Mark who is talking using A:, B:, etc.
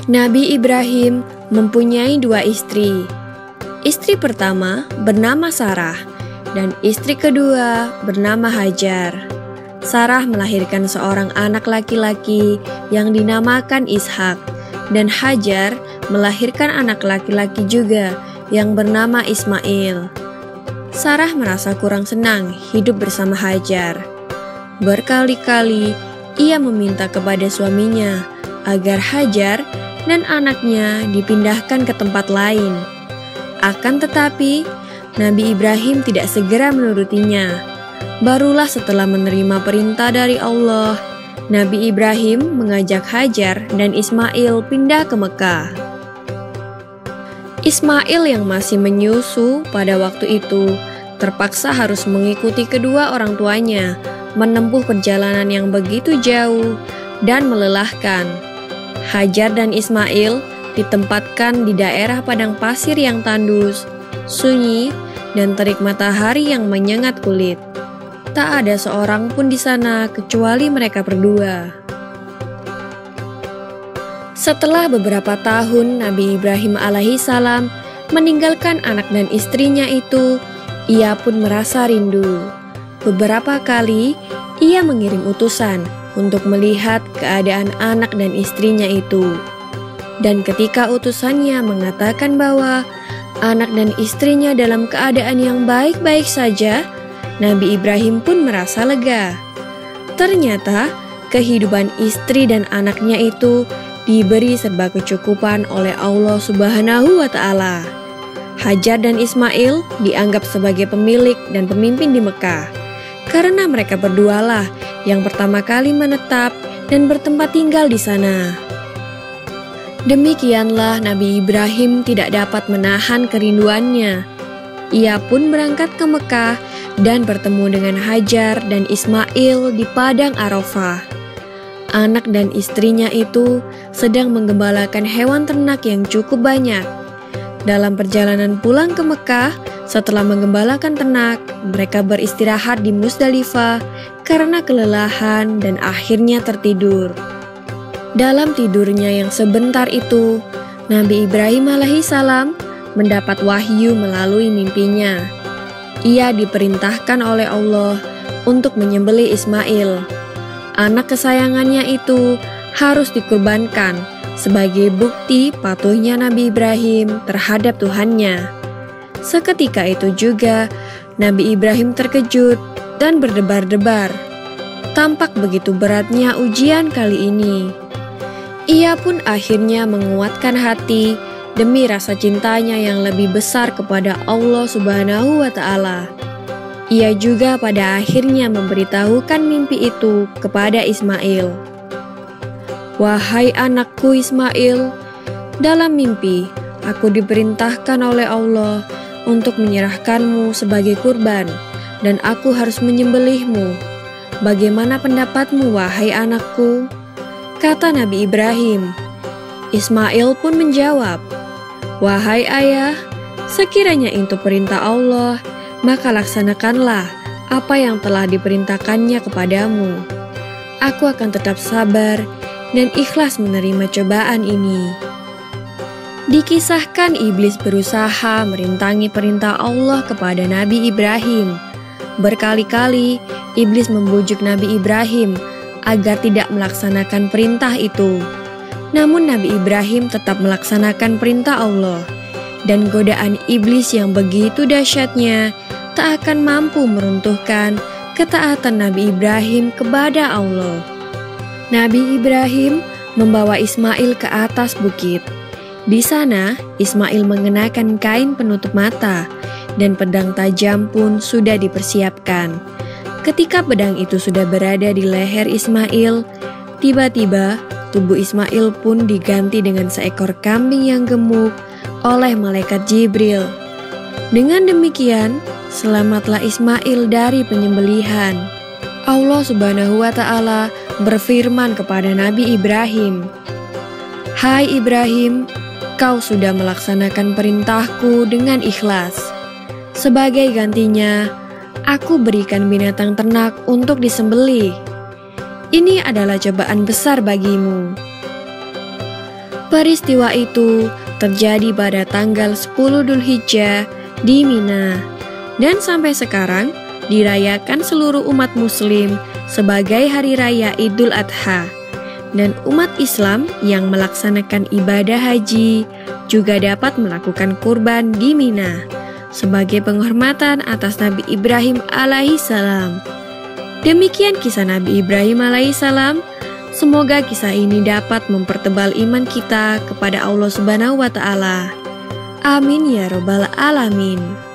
A: Nabi Ibrahim mempunyai dua istri. Istri pertama bernama Sarah dan istri kedua bernama Hajar. Sarah melahirkan seorang anak laki-laki yang dinamakan Ishak, dan Hajar melahirkan anak laki-laki juga yang bernama Ismail. Sarah merasa kurang senang hidup bersama Hajar. Berkali-kali ia meminta kepada suaminya agar Hajar dan anaknya dipindahkan ke tempat lain. Akan tetapi, Nabi Ibrahim tidak segera menurutinya. Barulah setelah menerima perintah dari Allah, Nabi Ibrahim mengajak Hajar dan Ismail pindah ke Mekah. Ismail yang masih menyusu pada waktu itu terpaksa harus mengikuti kedua orang tuanya menempuh perjalanan yang begitu jauh dan melelahkan. Hajar dan Ismail ditempatkan di daerah padang pasir yang tandus, sunyi, dan terik matahari yang menyengat kulit. Tak ada seorang pun di sana kecuali mereka berdua. Setelah beberapa tahun Nabi Ibrahim alaihissalam meninggalkan anak dan istrinya itu, ia pun merasa rindu. Beberapa kali ia mengirim utusan untuk melihat keadaan anak dan istrinya itu. Dan ketika utusannya mengatakan bahwa anak dan istrinya dalam keadaan yang baik-baik saja, Nabi Ibrahim pun merasa lega. Ternyata kehidupan istri dan anaknya itu diberi serba kecukupan oleh Allah Subhanahu wa Ta'ala. Hajar dan Ismail dianggap sebagai pemilik dan pemimpin di Mekah, karena mereka berdualah yang pertama kali menetap dan bertempat tinggal di sana. Demikianlah Nabi Ibrahim tidak dapat menahan kerinduannya. Ia pun berangkat ke Mekah dan bertemu dengan Hajar dan Ismail di padang Arafah. Anak dan istrinya itu sedang menggembalakan hewan ternak yang cukup banyak. Dalam perjalanan pulang ke Mekah, setelah menggembalakan ternak, mereka beristirahat di Musdalifah karena kelelahan dan akhirnya tertidur. Dalam tidurnya yang sebentar itu, Nabi Ibrahim alaihissalam mendapat wahyu melalui mimpinya. Ia diperintahkan oleh Allah untuk menyembelih Ismail. Anak kesayangannya itu harus dikurbankan sebagai bukti patuhnya Nabi Ibrahim terhadap Tuhannya. Seketika itu juga, Nabi Ibrahim terkejut dan berdebar-debar. Tampak begitu beratnya ujian kali ini. Ia pun akhirnya menguatkan hati demi rasa cintanya yang lebih besar kepada Allah Subhanahu wa Ta'ala. Ia juga pada akhirnya memberitahukan mimpi itu kepada Ismail. "Wahai anakku Ismail, dalam mimpi aku diperintahkan oleh Allah untuk menyerahkanmu sebagai kurban, dan aku harus menyembelihmu. Bagaimana pendapatmu, wahai anakku?" Kata Nabi Ibrahim. Ismail pun menjawab, "Wahai ayah, sekiranya itu perintah Allah, maka laksanakanlah apa yang telah diperintahkannya kepadamu. Aku akan tetap sabar dan ikhlas menerima cobaan ini." Dikisahkan iblis berusaha merintangi perintah Allah kepada Nabi Ibrahim. Berkali-kali iblis membujuk Nabi Ibrahim agar tidak melaksanakan perintah itu. Namun Nabi Ibrahim tetap melaksanakan perintah Allah, dan godaan iblis yang begitu dahsyatnya tak akan mampu meruntuhkan ketaatan Nabi Ibrahim kepada Allah. Nabi Ibrahim membawa Ismail ke atas bukit. Di sana, Ismail mengenakan kain penutup mata, dan pedang tajam pun sudah dipersiapkan. Ketika pedang itu sudah berada di leher Ismail, tiba-tiba tubuh Ismail pun diganti dengan seekor kambing yang gemuk oleh malaikat Jibril. Dengan demikian, selamatlah Ismail dari penyembelihan. Allah Subhanahu wa Ta'ala berfirman kepada Nabi Ibrahim, "Hai Ibrahim, kau sudah melaksanakan perintahku dengan ikhlas. Sebagai gantinya, aku berikan binatang ternak untuk disembelih. Ini adalah cobaan besar bagimu." Peristiwa itu terjadi pada tanggal 10 Dzulhijjah di Mina, dan sampai sekarang dirayakan seluruh umat muslim sebagai hari raya Idul Adha. Dan umat Islam yang melaksanakan ibadah haji juga dapat melakukan kurban di Mina sebagai penghormatan atas Nabi Ibrahim alaihissalam. Demikian kisah Nabi Ibrahim alaihissalam. Semoga kisah ini dapat mempertebal iman kita kepada Allah Subhanahu wa Ta'ala. Amin ya Rabbal 'Alamin.